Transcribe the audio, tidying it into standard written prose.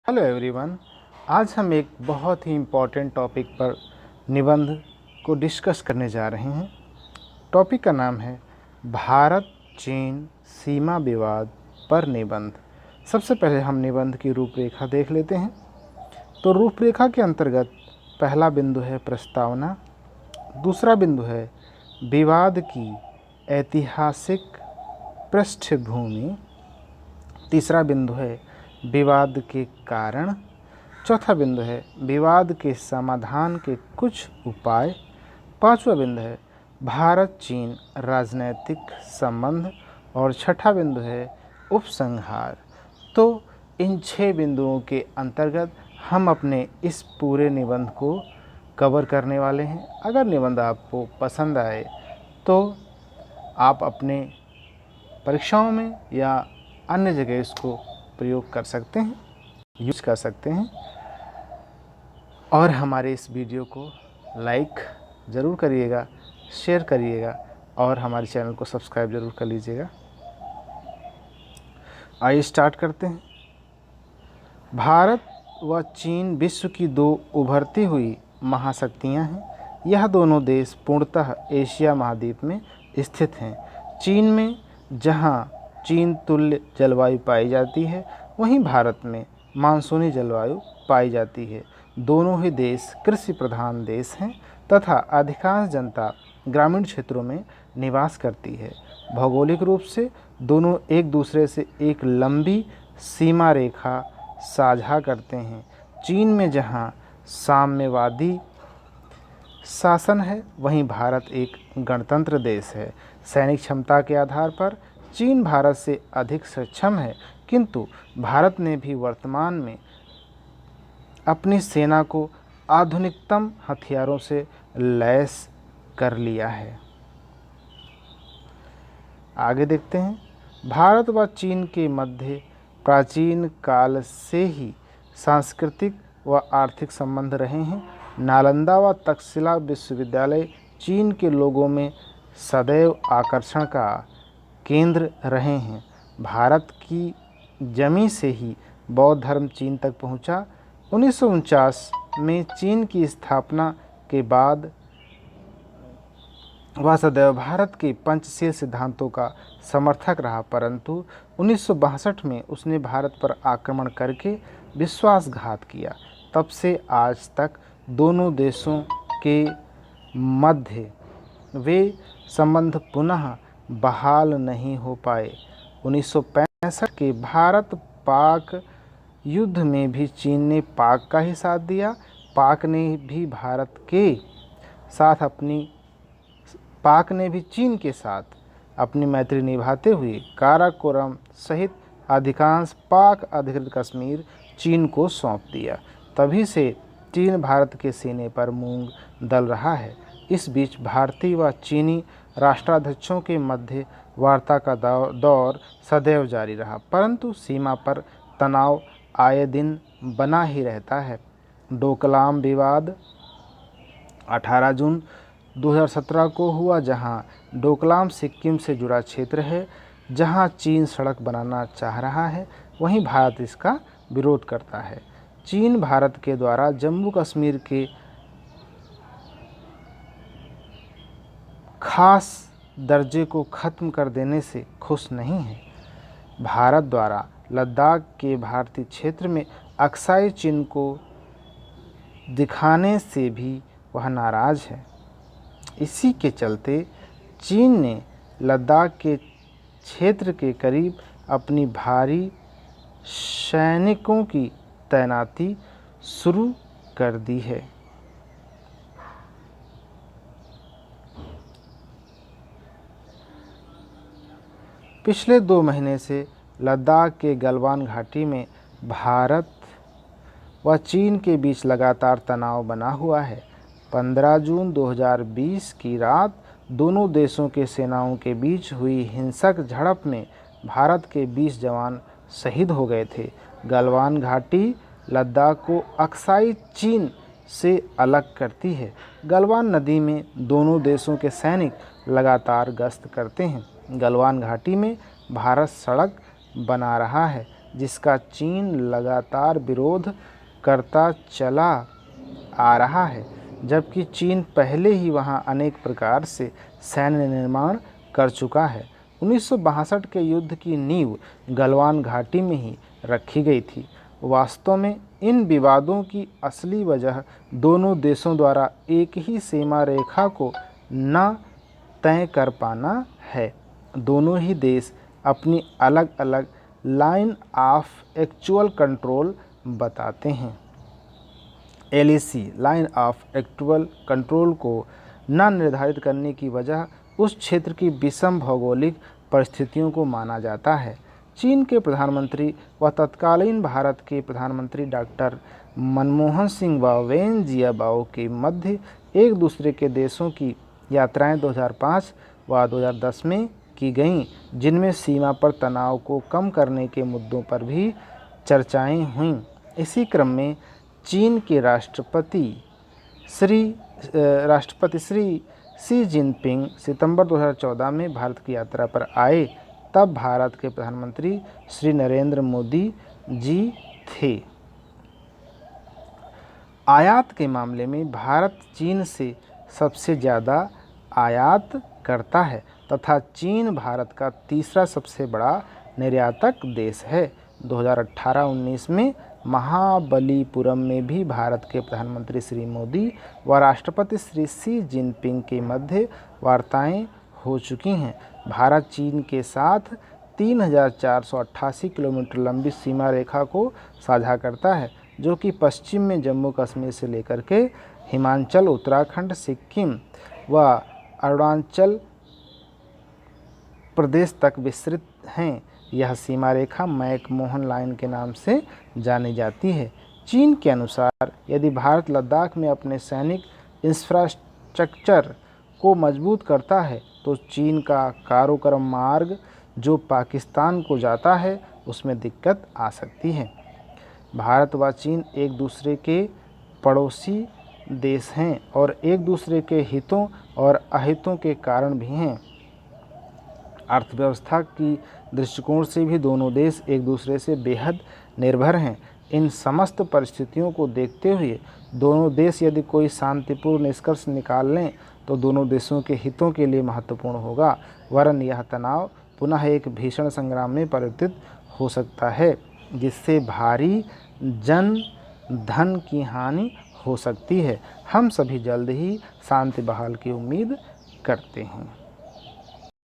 Hello everyone. आज हम एक बहुत ही इम्पॉर्टेंट टॉपिक पर निबंध को डिस्कस करने जा रहे हैं। टॉपिक का नाम है भारत चीन सीमा विवाद पर निबंध। सबसे पहले हम निबंध की रूपरेखा देख लेते हैं। तो रूपरेखा के अंतर्गत पहला बिंदु है प्रस्तावना, दूसरा बिंदु है विवाद की ऐतिहासिक पृष्ठभूमि, तीसरा बिंदु है विवाद के कारण, चौथा बिंदु है विवाद के समाधान के कुछ उपाय, पांचवा बिंदु है भारत चीन राजनैतिक संबंध और छठा बिंदु है उपसंहार। तो इन 6 बिंदुओं के अंतर्गत हम अपने इस पूरे निबंध को कवर करने वाले हैं। अगर निबंध आपको पसंद आए तो आप अपने परीक्षाओं में या अन्य जगह इसको प्रयोग कर सकते हैं, यूज कर सकते हैं। और हमारे इस वीडियो को लाइक ज़रूर करिएगा, शेयर करिएगा और हमारे चैनल को सब्सक्राइब ज़रूर कर लीजिएगा। आइए स्टार्ट करते हैं। भारत व चीन विश्व की 2 उभरती हुई महाशक्तियां हैं। यह दोनों देश पूर्णतः एशिया महाद्वीप में स्थित हैं। चीन में जहां चीन तुल्य जलवायु पाई जाती है, वहीं भारत में मानसूनी जलवायु पाई जाती है। दोनों ही देश कृषि प्रधान देश हैं तथा अधिकांश जनता ग्रामीण क्षेत्रों में निवास करती है। भौगोलिक रूप से दोनों एक दूसरे से एक लंबी सीमा रेखा साझा करते हैं। चीन में जहां साम्यवादी शासन है, वहीं भारत एक गणतंत्र देश है। सैनिक क्षमता के आधार पर चीन भारत से अधिक सक्षम है, किंतु भारत ने भी वर्तमान में अपनी सेना को आधुनिकतम हथियारों से लैस कर लिया है। आगे देखते हैं। भारत व चीन के मध्य प्राचीन काल से ही सांस्कृतिक व आर्थिक संबंध रहे हैं। नालंदा व तक्षशिला विश्वविद्यालय चीन के लोगों में सदैव आकर्षण का केंद्र रहे हैं। भारत की जमी से ही बौद्ध धर्म चीन तक पहुंचा। 1949 में चीन की स्थापना के बाद वह सदैव भारत के पंचशील सिद्धांतों का समर्थक रहा, परंतु 1962 में उसने भारत पर आक्रमण करके विश्वासघात किया। तब से आज तक दोनों देशों के मध्य वे संबंध पुनः बहाल नहीं हो पाए। 1965 के भारत पाक युद्ध में भी चीन ने पाक का ही साथ दिया। पाक ने भी चीन के साथ अपनी मैत्री निभाते हुए काराकोरम सहित अधिकांश पाक अधिकृत कश्मीर चीन को सौंप दिया। तभी से चीन भारत के सीने पर मूंग दल रहा है। इस बीच भारतीय व चीनी राष्ट्राध्यक्षों के मध्य वार्ता का दौर सदैव जारी रहा, परंतु सीमा पर तनाव आए दिन बना ही रहता है। डोकलाम विवाद 18 जून 2017 को हुआ, जहां डोकलाम सिक्किम से जुड़ा क्षेत्र है। जहां चीन सड़क बनाना चाह रहा है, वहीं भारत इसका विरोध करता है। चीन भारत के द्वारा जम्मू कश्मीर के खास दर्जे को खत्म कर देने से खुश नहीं है। भारत द्वारा लद्दाख के भारतीय क्षेत्र में अक्साई चिन्ह को दिखाने से भी वह नाराज है। इसी के चलते चीन ने लद्दाख के क्षेत्र के करीब अपनी भारी सैनिकों की तैनाती शुरू कर दी है। पिछले 2 महीने से लद्दाख के गलवान घाटी में भारत व चीन के बीच लगातार तनाव बना हुआ है। 15 जून 2020 की रात दोनों देशों के सेनाओं के बीच हुई हिंसक झड़प में भारत के 20 जवान शहीद हो गए थे। गलवान घाटी लद्दाख को अक्साई चीन से अलग करती है। गलवान नदी में दोनों देशों के सैनिक लगातार गश्त करते हैं। गलवान घाटी में भारत सड़क बना रहा है। जिसका चीन लगातार विरोध करता चला आ रहा है, जबकि चीन पहले ही वहां अनेक प्रकार से सैन्य निर्माण कर चुका है। 1962 के युद्ध की नींव गलवान घाटी में ही रखी गई थी। वास्तव में इन विवादों की असली वजह दोनों देशों द्वारा एक ही सीमा रेखा को न तय कर पाना है। दोनों ही देश अपनी अलग अलग लाइन ऑफ एक्चुअल कंट्रोल बताते हैं। LAC line of actual control को न निर्धारित करने की वजह उस क्षेत्र की विषम भौगोलिक परिस्थितियों को माना जाता है। चीन के प्रधानमंत्री व तत्कालीन भारत के प्रधानमंत्री डॉक्टर मनमोहन सिंह व वेन जियाबाओ के मध्य एक दूसरे के देशों की यात्राएं 2005 व 2010 में की गईं, जिनमें सीमा पर तनाव को कम करने के मुद्दों पर भी चर्चाएं हुईं। इसी क्रम में चीन के राष्ट्रपति श्री शी जिनपिंग सितंबर 2014 में भारत की यात्रा पर आए। तब भारत के प्रधानमंत्री श्री नरेंद्र मोदी जी थे। आयात के मामले में भारत चीन से सबसे ज़्यादा आयात करता है तथा चीन भारत का तीसरा सबसे बड़ा निर्यातक देश है। 2018-19 में महाबलीपुरम में भी भारत के प्रधानमंत्री श्री मोदी व राष्ट्रपति श्री शी जिनपिंग के मध्य वार्ताएं हो चुकी हैं। भारत चीन के साथ 3488 किलोमीटर लंबी सीमा रेखा को साझा करता है, जो कि पश्चिम में जम्मू कश्मीर से लेकर के हिमाचल, उत्तराखंड, सिक्किम व अरुणाचल प्रदेश तक विस्तृत हैं। यह सीमा रेखा मैक-मोहन लाइन के नाम से जानी जाती है। चीन के अनुसार यदि भारत लद्दाख में अपने सैनिक इंफ्रास्ट्रक्चर को मजबूत करता है तो चीन का काराकोरम मार्ग जो पाकिस्तान को जाता है उसमें दिक्कत आ सकती है। भारत व चीन एक दूसरे के पड़ोसी देश हैं और एक दूसरे के हितों और अहितों के कारण भी हैं। अर्थव्यवस्था की दृष्टिकोण से भी दोनों देश एक दूसरे से बेहद निर्भर हैं। इन समस्त परिस्थितियों को देखते हुए दोनों देश यदि कोई शांतिपूर्ण निष्कर्ष निकाल लें तो दोनों देशों के हितों के लिए महत्वपूर्ण होगा, वरन यह तनाव पुनः एक भीषण संग्राम में परिवर्तित हो सकता है, जिससे भारी जन धन की हानि हो सकती है। हम सभी जल्द ही शांति बहाल की उम्मीद करते हैं।